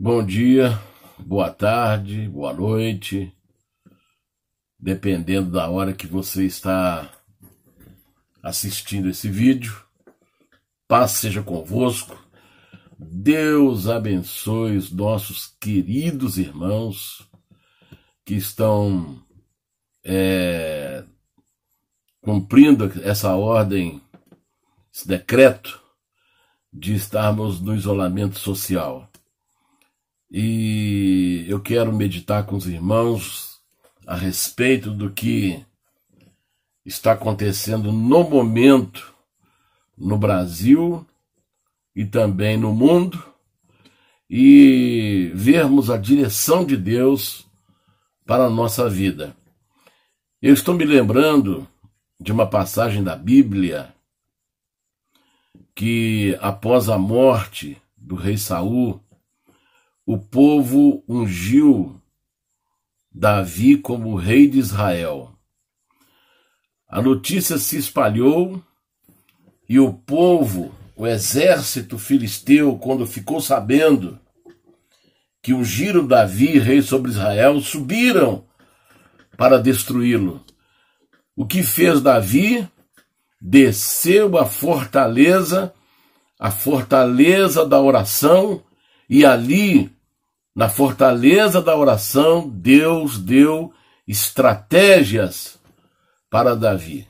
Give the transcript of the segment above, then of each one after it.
Bom dia, boa tarde, boa noite, dependendo da hora que você está assistindo esse vídeo. Paz seja convosco. Deus abençoe os nossos queridos irmãos que estão cumprindo essa ordem, esse decreto de estarmos no isolamento social. E eu quero meditar com os irmãos a respeito do que está acontecendo no momento no Brasil e também no mundo, e vermos a direção de Deus para a nossa vida. Eu estou me lembrando de uma passagem da Bíblia que, após a morte do rei Saul, o povo ungiu Davi como rei de Israel. A notícia se espalhou e o povo, o exército filisteu, quando ficou sabendo que ungiram Davi rei sobre Israel, subiram para destruí-lo. O que fez Davi? Desceu a fortaleza da oração, e ali, na fortaleza da oração, Deus deu estratégias para Davi,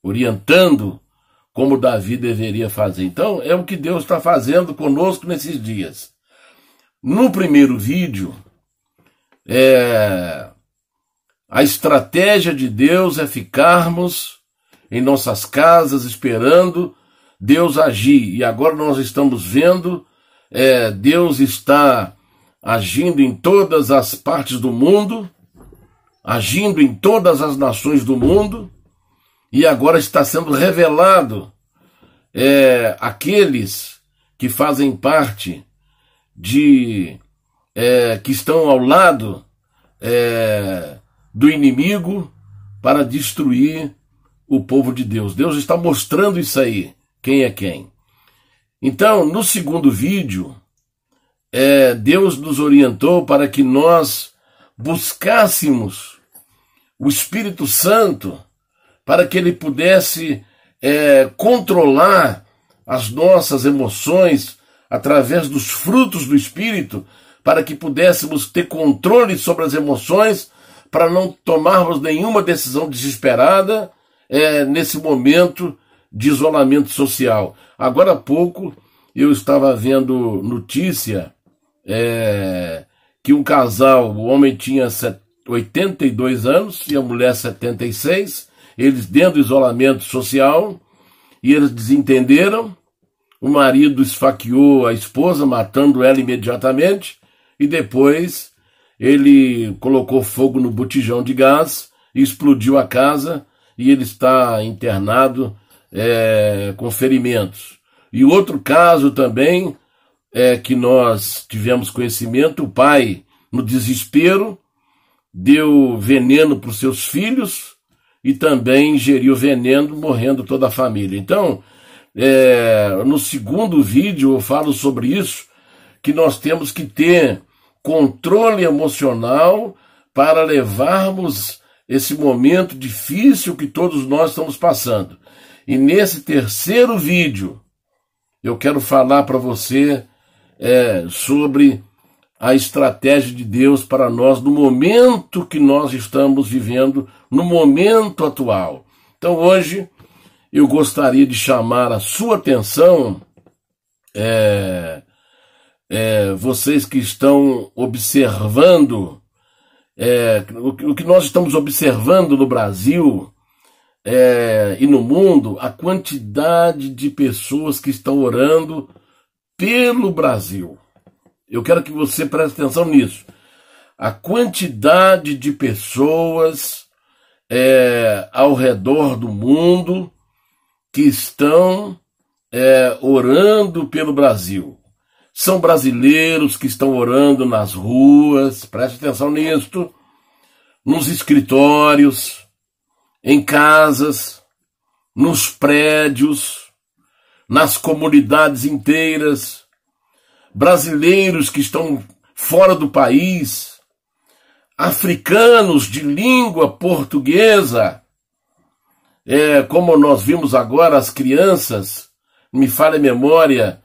orientando como Davi deveria fazer. Então, é o que Deus está fazendo conosco nesses dias. No primeiro vídeo, a estratégia de Deus é ficarmos em nossas casas esperando Deus agir. E agora nós estamos vendo Deus está agindo em todas as partes do mundo, agindo em todas as nações do mundo, e agora está sendo revelado aqueles que fazem parte que estão ao lado do inimigo para destruir o povo de Deus. Deus está mostrando isso aí, quem é quem. Então, no segundo vídeo, Deus nos orientou para que nós buscássemos o Espírito Santo para que ele pudesse controlar as nossas emoções através dos frutos do Espírito, para que pudéssemos ter controle sobre as emoções, para não tomarmos nenhuma decisão desesperada nesse momento de isolamento social. Agora há pouco eu estava vendo notícia que um casal, o homem tinha 82 anos e a mulher 76, eles dentro do isolamento social, e eles desentenderam, o marido esfaqueou a esposa, matando ela imediatamente, e depois ele colocou fogo no botijão de gás e explodiu a casa, e ele está internado com ferimentos. E outro caso também que nós tivemos conhecimento, o pai, no desespero, deu veneno para os seus filhos e também ingeriu veneno, morrendo toda a família. Então, no segundo vídeo eu falo sobre isso, que nós temos que ter controle emocional para levarmos esse momento difícil que todos nós estamos passando. E nesse terceiro vídeo, eu quero falar para você sobre a estratégia de Deus para nós no momento que nós estamos vivendo, no momento atual. Então hoje eu gostaria de chamar a sua atenção, vocês que estão observando, o que nós estamos observando no Brasil e no mundo, a quantidade de pessoas que estão orando pelo Brasil. Eu quero que você preste atenção nisso. A quantidade de pessoas ao redor do mundo que estão orando pelo Brasil. São brasileiros que estão orando nas ruas, preste atenção nisto, nos escritórios, em casas, nos prédios, nas comunidades inteiras. brasileiros que estão fora do país, africanos de língua portuguesa, como nós vimos agora, as crianças, me falha a memória,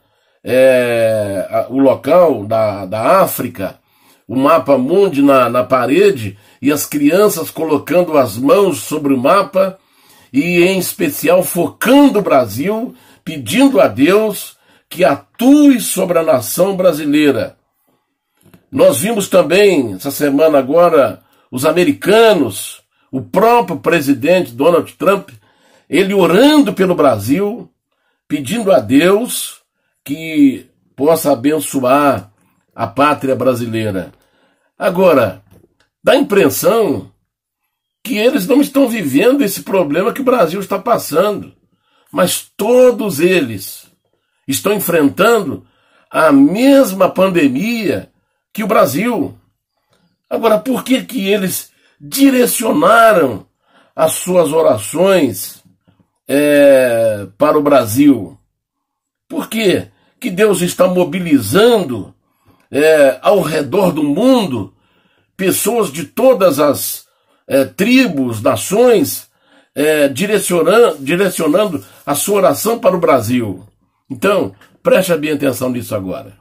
o local da África, o mapa mundi na parede, e as crianças colocando as mãos sobre o mapa, e em especial focando o Brasil, pedindo a Deus que atue sobre a nação brasileira. Nós vimos também, essa semana agora, os americanos, o próprio presidente Donald Trump, ele orando pelo Brasil, pedindo a Deus que possa abençoar a pátria brasileira. Agora, dá a impressão que eles não estão vivendo esse problema que o Brasil está passando, mas todos eles estão enfrentando a mesma pandemia que o Brasil. Agora, por que eles direcionaram as suas orações para o Brasil? Por que Deus está mobilizando ao redor do mundo pessoas de todas as tribos, nações, direcionando a sua oração para o Brasil? Então, preste bem atenção nisso agora.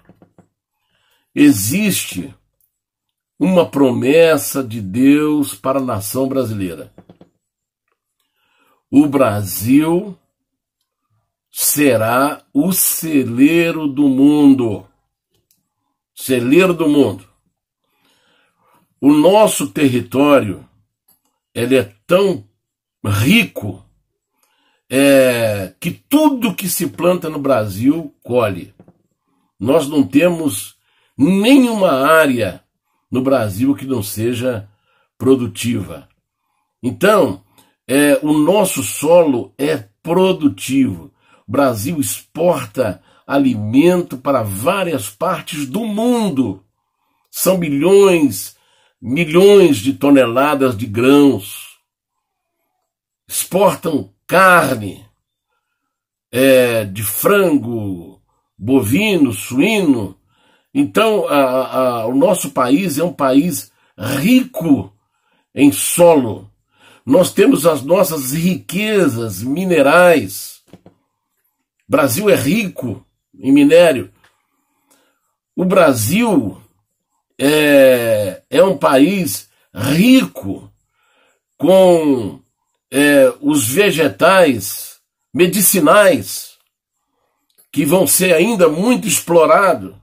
Existe uma promessa de Deus para a nação brasileira. O Brasil será o celeiro do mundo. Celeiro do mundo. O nosso território, ele é tão rico que tudo que se planta no Brasil colhe. Nós não temos nenhuma área no Brasil que não seja produtiva. Então, o nosso solo é produtivo. O Brasil exporta alimento para várias partes do mundo. São milhões de toneladas de grãos. Exportam carne de frango, bovino, suíno. Então, o nosso país é um país rico em solo. Nós temos as nossas riquezas minerais. O Brasil é rico em minério. O Brasil é um país rico com os vegetais medicinais que vão ser ainda muito explorados.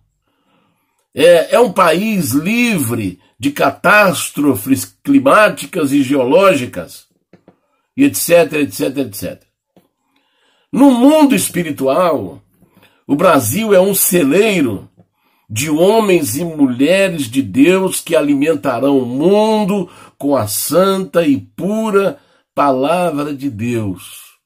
É um país livre de catástrofes climáticas e geológicas, e etc, etc, etc. No mundo espiritual, o Brasil é um celeiro de homens e mulheres de Deus que alimentarão o mundo com a santa e pura palavra de Deus.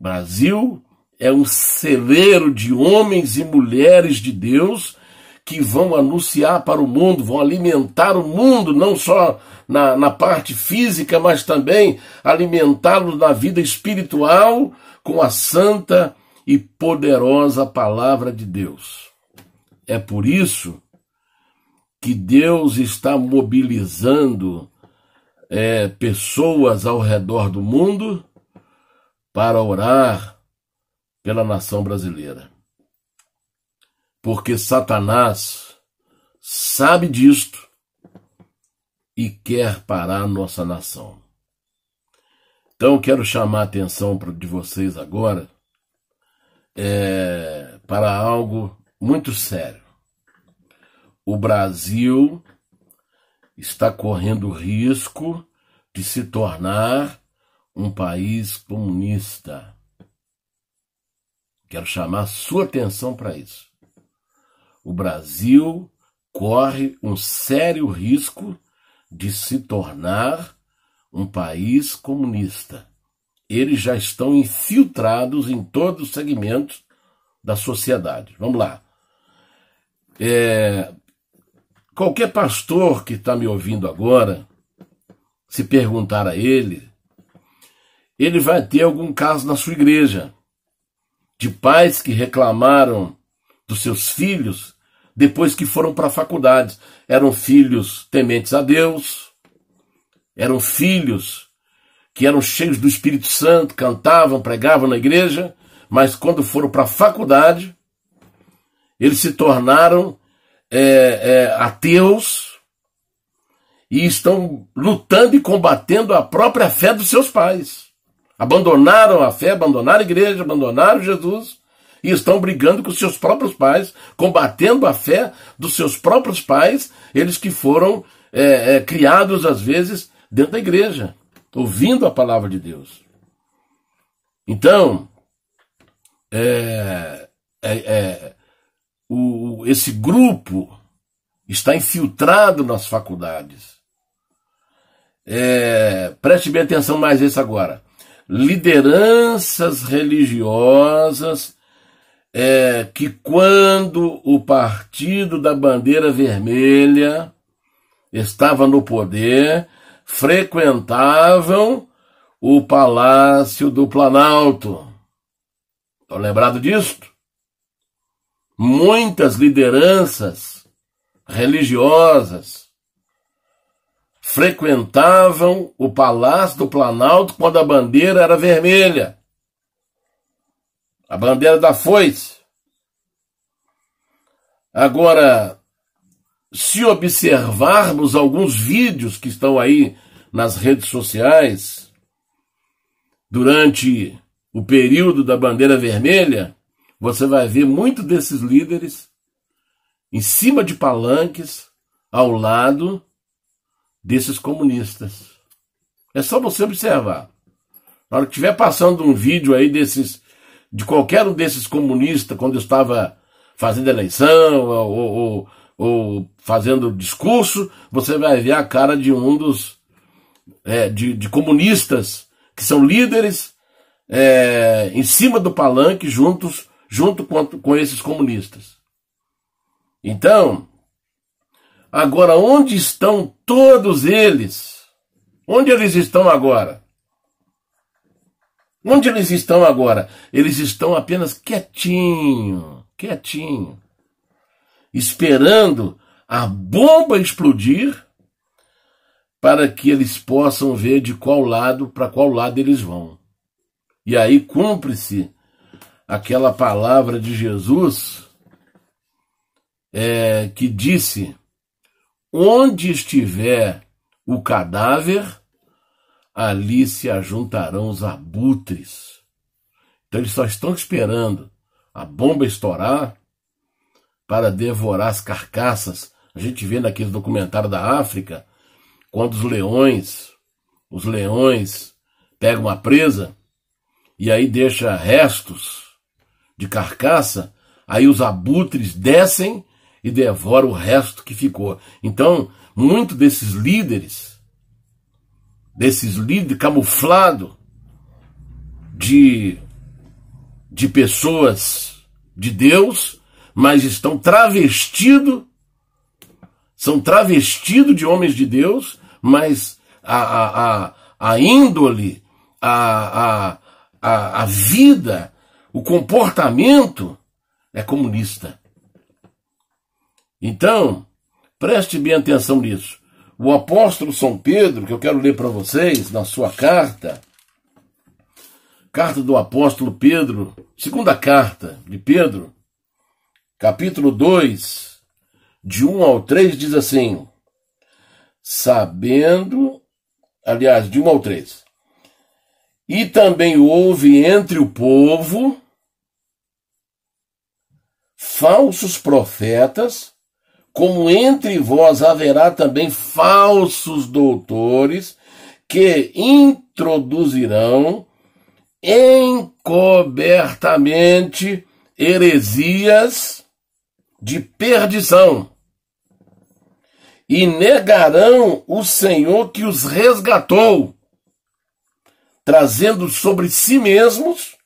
Brasil é um celeiro de homens e mulheres de Deus que vão anunciar para o mundo, vão alimentar o mundo, não só na parte física, mas também alimentá-lo na vida espiritual com a santa e poderosa palavra de Deus. É por isso que Deus está mobilizando pessoas ao redor do mundo para orar pela nação brasileira. Porque Satanás sabe disto e quer parar nossa nação. Então, quero chamar a atenção de vocês agora para algo muito sério. O Brasil está correndo risco de se tornar um país comunista. Quero chamar a sua atenção para isso. O Brasil corre um sério risco de se tornar um país comunista. Eles já estão infiltrados em todos os segmentos da sociedade. Vamos lá. Qualquer pastor que está me ouvindo agora, se perguntar a ele vai ter algum caso na sua igreja de pais que reclamaram dos seus filhos depois que foram para a faculdade. Eram filhos tementes a Deus, eram filhos que eram cheios do Espírito Santo, cantavam, pregavam na igreja, mas quando foram para a faculdade, eles se tornaram ateus e estão lutando e combatendo a própria fé dos seus pais. Abandonaram a fé, abandonaram a igreja, abandonaram Jesus e estão brigando com os seus próprios pais, combatendo a fé dos seus próprios pais, eles que foram criados, às vezes, dentro da igreja, ouvindo a palavra de Deus. Então, esse grupo está infiltrado nas faculdades. Preste bem atenção mais isso agora. Lideranças religiosas que, quando o Partido da Bandeira Vermelha estava no poder, frequentavam o Palácio do Planalto. Estão lembrados disto? Muitas lideranças religiosas frequentavam o Palácio do Planalto quando a bandeira era vermelha. A bandeira da foice. Agora, se observarmos alguns vídeos que estão aí nas redes sociais, durante o período da bandeira vermelha, você vai ver muitos desses líderes em cima de palanques, ao lado desses comunistas. É só você observar. Na hora que estiver passando um vídeo aí de qualquer um desses comunistas, quando estava fazendo eleição ou fazendo discurso, você vai ver a cara de um dos de comunistas que são líderes em cima do palanque junto com esses comunistas. Então, agora, onde estão todos eles? Onde eles estão agora? Onde eles estão agora? Eles estão apenas quietinho, esperando a bomba explodir para que eles possam ver para qual lado eles vão. E aí cumpre-se aquela palavra de Jesus que disse: onde estiver o cadáver, ali se ajuntarão os abutres. Então eles só estão esperando a bomba estourar para devorar as carcaças. A gente vê naquele documentário da África, quando os leões pegam uma presa e aí deixa restos de carcaça, aí os abutres descem e devoram o resto que ficou. Então, muitos desses líderes camuflados de pessoas de Deus, mas estão são travestidos de homens de Deus, mas a índole, a vida, o comportamento é comunista. Então, preste bem atenção nisso. O apóstolo São Pedro, que eu quero ler para vocês, na sua carta do apóstolo Pedro, segunda carta de Pedro, capítulo 2, de 1 ao 3, diz assim: de 1 ao 3. E também houve entre o povo falsos profetas, como entre vós haverá também falsos doutores, que introduzirão encobertamente heresias de perdição, e negarão o Senhor que os resgatou, trazendo sobre si mesmos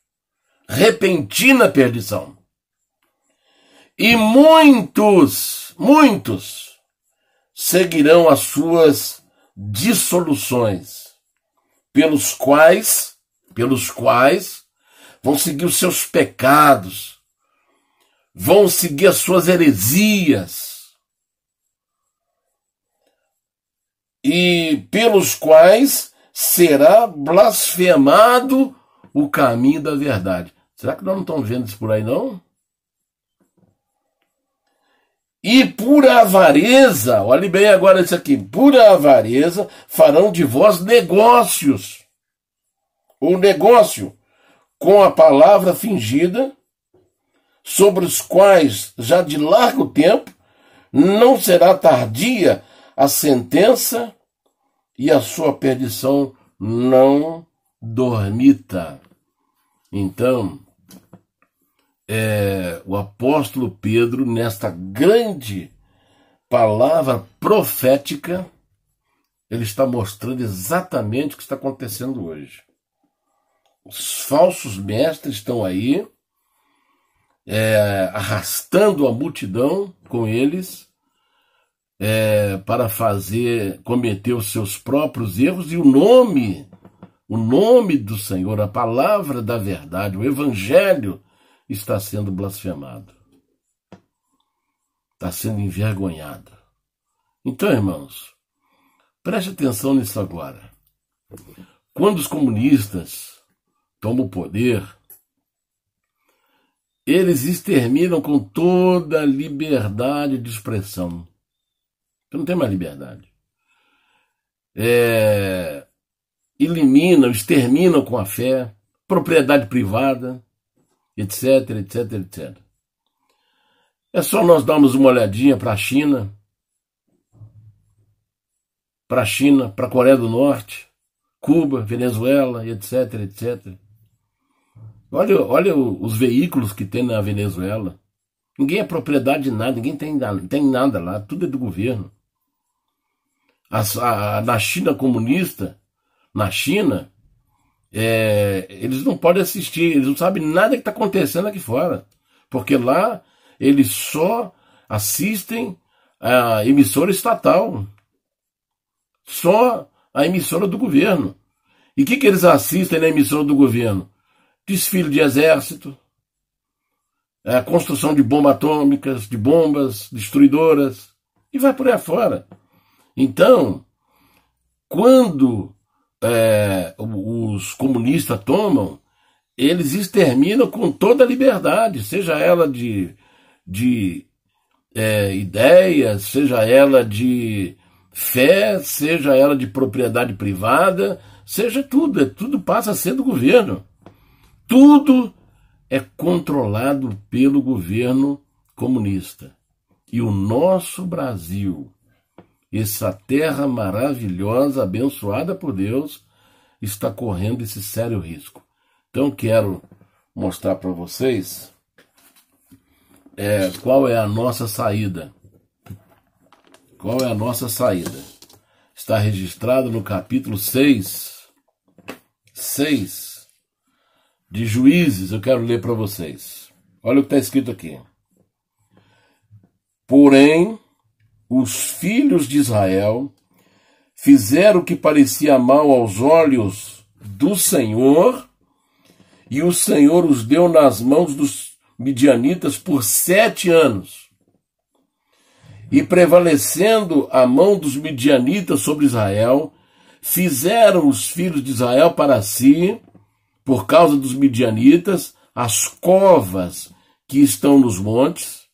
repentina perdição. E muitos seguirão as suas dissoluções, pelos quais vão seguir os seus pecados, vão seguir as suas heresias, e pelos quais será blasfemado o caminho da verdade. Será que nós não estamos vendo isso por aí, não? E por avareza, olhe bem agora isso aqui, por avareza farão de vós negócios, ou negócio, com a palavra fingida, sobre os quais já de largo tempo não será tardia a sentença e a sua perdição não dormita. Então, o apóstolo Pedro, nesta grande palavra profética, ele está mostrando exatamente o que está acontecendo hoje. Os falsos mestres estão aí, arrastando a multidão com eles, para cometer os seus próprios erros, e o nome do Senhor, a palavra da verdade, o evangelho, está sendo blasfemado, está sendo envergonhado. Então, irmãos, preste atenção nisso agora. Quando os comunistas tomam o poder, eles exterminam com toda a liberdade de expressão. Não tem mais liberdade. Eliminam, exterminam com a fé, propriedade privada, etc, etc, etc. É só nós darmos uma olhadinha para a China, para a Coreia do Norte, Cuba, Venezuela, etc, etc. Olha os veículos que tem na Venezuela. Ninguém é propriedade de nada, ninguém tem nada lá, tudo é do governo. Na China comunista, eles não podem assistir, eles não sabem nada que está acontecendo aqui fora, porque lá eles só assistem a emissora estatal, só a emissora do governo. E o que eles assistem na emissora do governo? Desfile de exército, a construção de bombas atômicas, de bombas destruidoras, e vai por aí afora. Então, quando os comunistas tomam, eles exterminam com toda a liberdade, seja ela de ideias, seja ela de fé, seja ela de propriedade privada, seja tudo passa a ser do governo. Tudo é controlado pelo governo comunista. E o nosso Brasil, essa terra maravilhosa, abençoada por Deus, está correndo esse sério risco. Então quero mostrar para vocês qual é a nossa saída. Qual é a nossa saída? Está registrado no capítulo 6 de Juízes. Eu quero ler para vocês. Olha o que está escrito aqui. Porém, os filhos de Israel fizeram o que parecia mal aos olhos do Senhor, e o Senhor os deu nas mãos dos midianitas por 7 anos. E prevalecendo a mão dos midianitas sobre Israel, fizeram os filhos de Israel para si, por causa dos midianitas, as covas que estão nos montes,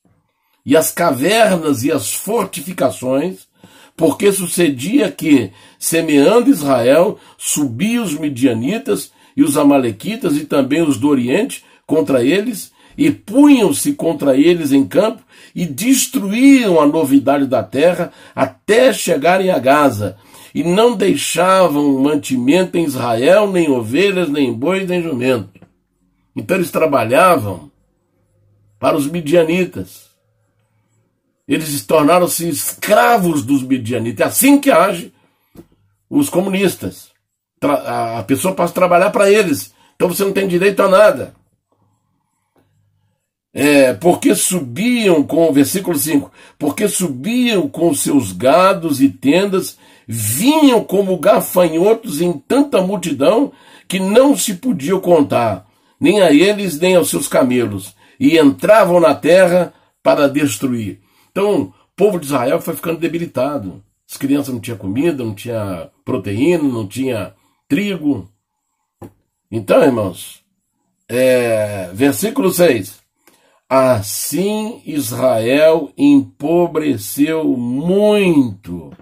e as cavernas e as fortificações, porque sucedia que, semeando Israel, subiam os midianitas e os amalequitas e também os do Oriente contra eles, e punham-se contra eles em campo, e destruíam a novidade da terra até chegarem a Gaza, e não deixavam mantimento em Israel, nem ovelhas, nem bois, nem jumento. Então eles trabalhavam para os midianitas. Eles tornaram-se escravos dos midianitas. É assim que age os comunistas. A pessoa passa a trabalhar para eles. Então você não tem direito a nada. Porque subiam versículo 5, porque subiam com seus gados e tendas, vinham como gafanhotos em tanta multidão que não se podia contar, nem a eles, nem aos seus camelos, e entravam na terra para destruir. Então, o povo de Israel foi ficando debilitado. As crianças não tinham comida, não tinha proteína, não tinha trigo. Então, irmãos, versículo 6. Assim Israel empobreceu muito.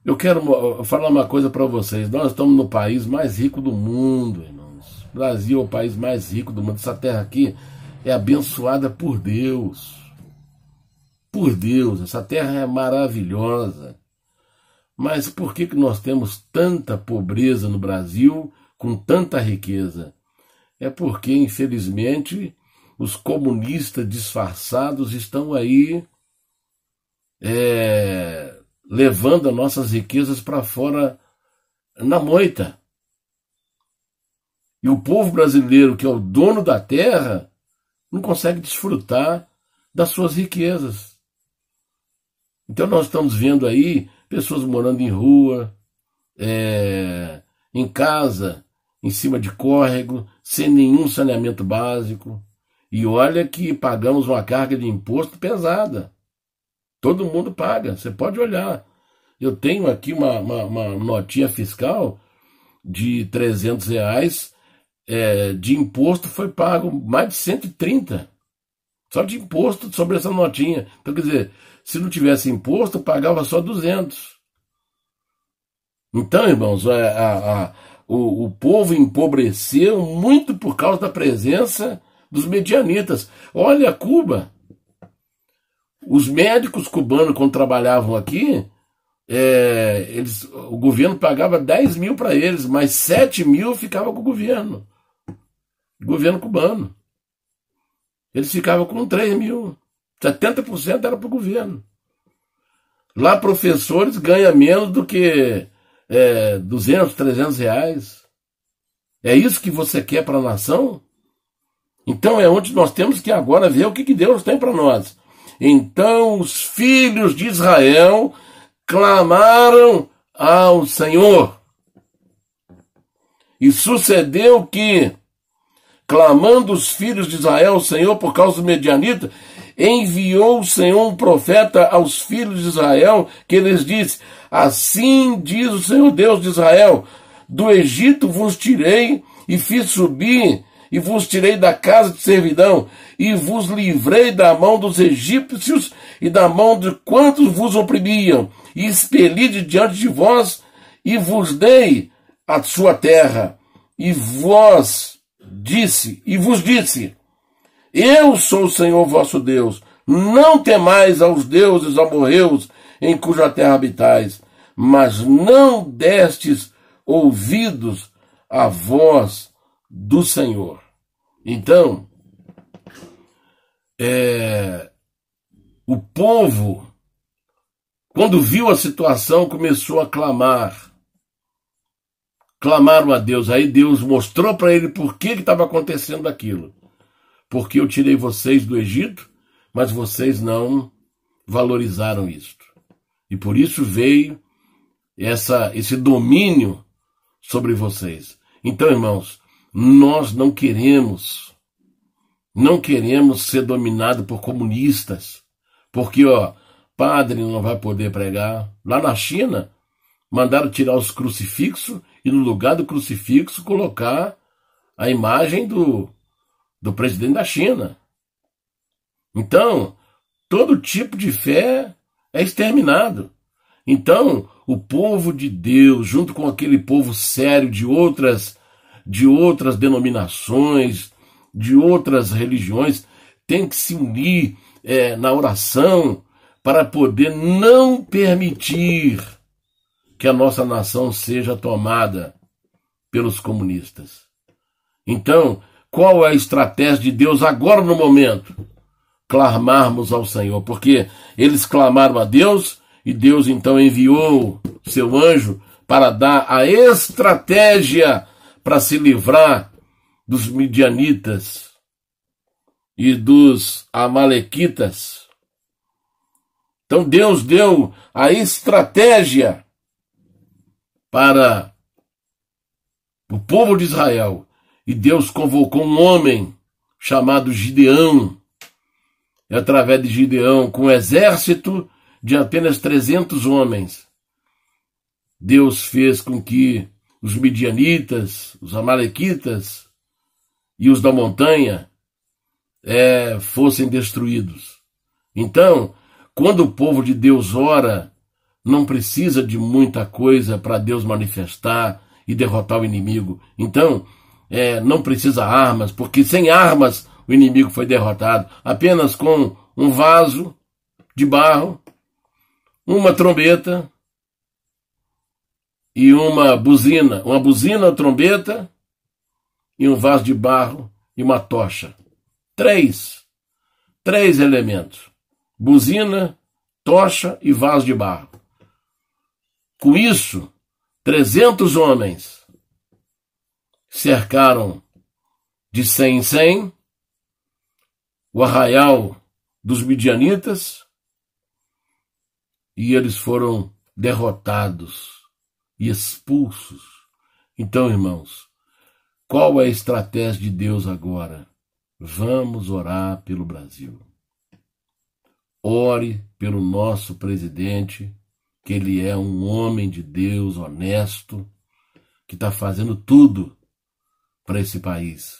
Eu quero falar uma coisa para vocês. Nós estamos no país mais rico do mundo, irmãos. O Brasil é o país mais rico do mundo. Essa terra aqui é abençoada por Deus. Por Deus, essa terra é maravilhosa. Mas por que nós temos tanta pobreza no Brasil, com tanta riqueza? É porque, infelizmente, os comunistas disfarçados estão aí levando as nossas riquezas para fora na moita. E o povo brasileiro, que é o dono da terra, não consegue desfrutar das suas riquezas. Então nós estamos vendo aí pessoas morando em rua, em casa, em cima de córrego, sem nenhum saneamento básico. E olha que pagamos uma carga de imposto pesada. Todo mundo paga, você pode olhar. Eu tenho aqui uma notinha fiscal de R$300, de imposto foi pago mais de 130. Só de imposto sobre essa notinha. Então, quer dizer, se não tivesse imposto, pagava só 200. Então, irmãos, o povo empobreceu muito por causa da presença dos medianitas. Olha Cuba. Os médicos cubanos, quando trabalhavam aqui, o governo pagava 10 mil para eles, mas 7 mil ficava com o governo cubano. Eles ficavam com 3 mil. 70% era para o governo. Lá, professores ganham menos do que 200, 300 reais. É isso que você quer para a nação? Então é onde nós temos que agora ver o que Deus tem para nós. Então os filhos de Israel clamaram ao Senhor. E sucedeu que, clamando os filhos de Israel ao Senhor por causa do medianita, enviou o Senhor um profeta aos filhos de Israel, que lhes disse: assim diz o Senhor Deus de Israel, do Egito vos tirei e fiz subir, e vos tirei da casa de servidão, e vos livrei da mão dos egípcios e da mão de quantos vos oprimiam, e expeli de diante de vós, e vos dei a sua terra, e vos disse, eu sou o Senhor vosso Deus, não temais aos deuses amorreus em cuja terra habitais, mas não destes ouvidos à voz do Senhor. Então, o povo, quando viu a situação, começou a clamar. Clamaram a Deus. Aí Deus mostrou para ele por que estava acontecendo aquilo. Porque eu tirei vocês do Egito, mas vocês não valorizaram isto. E por isso veio esse domínio sobre vocês. Então, irmãos, nós não queremos ser dominados por comunistas, porque, padre não vai poder pregar. Lá na China, mandaram tirar os crucifixos e no lugar do crucifixo colocar a imagem do presidente da China. Então, todo tipo de fé é exterminado. Então, o povo de Deus, junto com aquele povo sério de outras denominações, de outras religiões, tem que se unir na oração para poder não permitir que a nossa nação seja tomada pelos comunistas. Então, qual é a estratégia de Deus agora no momento? Clamarmos ao Senhor, porque eles clamaram a Deus e Deus então enviou seu anjo para dar a estratégia para se livrar dos midianitas e dos amalequitas. Então Deus deu a estratégia para o povo de Israel. E Deus convocou um homem chamado Gideão. É através de Gideão, com um exército de apenas 300 homens, Deus fez com que os midianitas, os amalequitas e os da montanha fossem destruídos. Então, quando o povo de Deus ora, não precisa de muita coisa para Deus manifestar e derrotar o inimigo. Então, não precisa armas, porque sem armas o inimigo foi derrotado. Apenas com um vaso de barro, uma trombeta e uma buzina, uma trombeta e um vaso de barro e uma tocha. Três elementos: buzina, tocha e vaso de barro. Com isso, 300 homens cercaram de 100 em 100 o arraial dos midianitas e eles foram derrotados e expulsos. Então, irmãos, qual é a estratégia de Deus agora? Vamos orar pelo Brasil. Ore pelo nosso presidente, que ele é um homem de Deus honesto, que está fazendo tudo para esse país.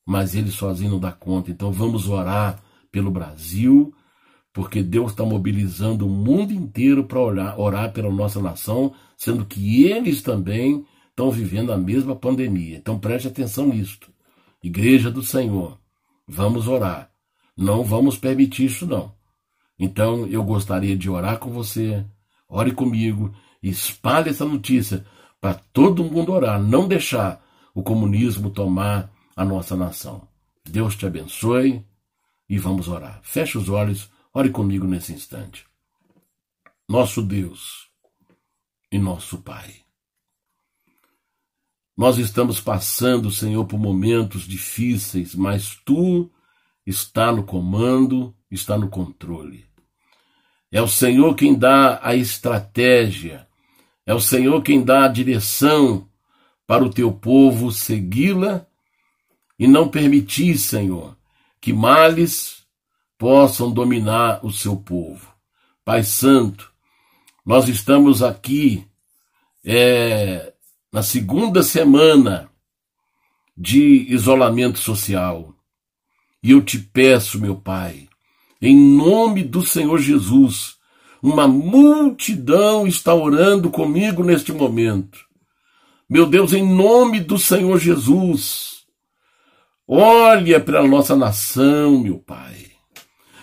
Mas ele sozinho não dá conta. Então vamos orar pelo Brasil, porque Deus está mobilizando o mundo inteiro para orar pela nossa nação, sendo que eles também estão vivendo a mesma pandemia. Então preste atenção nisto. Igreja do Senhor, vamos orar. Não vamos permitir isso, não. Então eu gostaria de orar com você. Ore comigo, espalhe essa notícia para todo mundo orar, não deixar o comunismo tomar a nossa nação. Deus te abençoe e vamos orar. Feche os olhos, ore comigo nesse instante. Nosso Deus e nosso Pai, nós estamos passando, Senhor, por momentos difíceis, mas Tu está no comando, está no controle. É o Senhor quem dá a estratégia, é o Senhor quem dá a direção para o Teu povo segui-la e não permitir, Senhor, que males possam dominar o Seu povo. Pai Santo, nós estamos aqui na segunda semana de isolamento social e eu te peço, meu Pai, em nome do Senhor Jesus, uma multidão está orando comigo neste momento. Meu Deus, em nome do Senhor Jesus, olha para a nossa nação, meu Pai.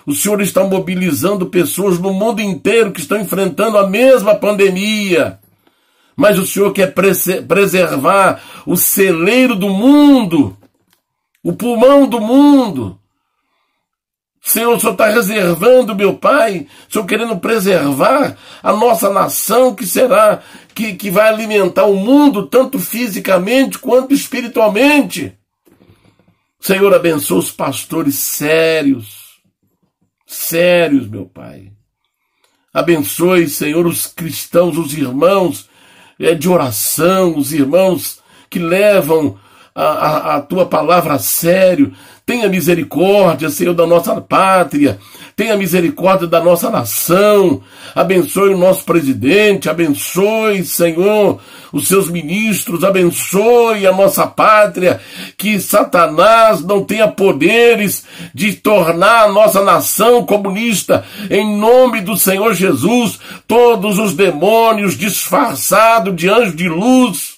O Senhor está mobilizando pessoas no mundo inteiro que estão enfrentando a mesma pandemia. Mas o Senhor quer preservar o celeiro do mundo, o pulmão do mundo. Senhor, o Senhor está reservando, meu Pai, o Senhor querendo preservar a nossa nação, que vai alimentar o mundo, tanto fisicamente quanto espiritualmente. Senhor, abençoa os pastores sérios, meu Pai. Abençoe, Senhor, os cristãos, os irmãos de oração, os irmãos que levam a Tua palavra a sério. Tenha misericórdia, Senhor, da nossa pátria. Tenha misericórdia da nossa nação. Abençoe o nosso presidente. Abençoe, Senhor, os seus ministros. Abençoe a nossa pátria. Que Satanás não tenha poderes de tornar a nossa nação comunista. Em nome do Senhor Jesus, todos os demônios disfarçados de anjos de luz,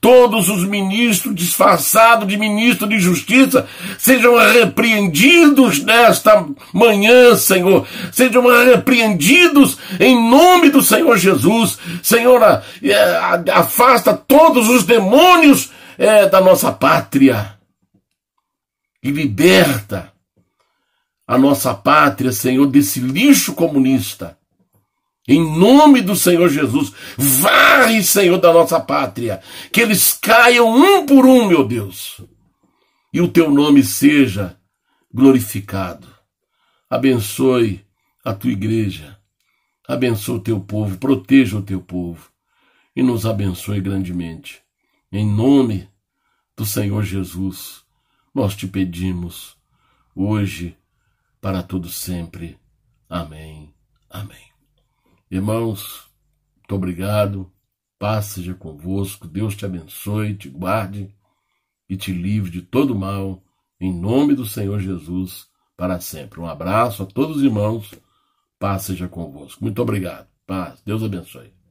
todos os ministros disfarçados de ministro de justiça sejam repreendidos nesta manhã, Senhor. Sejam repreendidos em nome do Senhor Jesus. Senhor, afasta todos os demônios da nossa pátria e liberta a nossa pátria, Senhor, desse lixo comunista. Em nome do Senhor Jesus, varre, Senhor, da nossa pátria, que eles caiam um por um, meu Deus, e o Teu nome seja glorificado. Abençoe a Tua igreja, abençoe o Teu povo, proteja o Teu povo e nos abençoe grandemente. Em nome do Senhor Jesus, nós te pedimos, hoje, para todo sempre. Amém. Amém. Irmãos, muito obrigado. Paz seja convosco. Deus te abençoe, te guarde e te livre de todo mal, em nome do Senhor Jesus, para sempre. Um abraço a todos os irmãos. Paz seja convosco. Muito obrigado. Paz. Deus abençoe.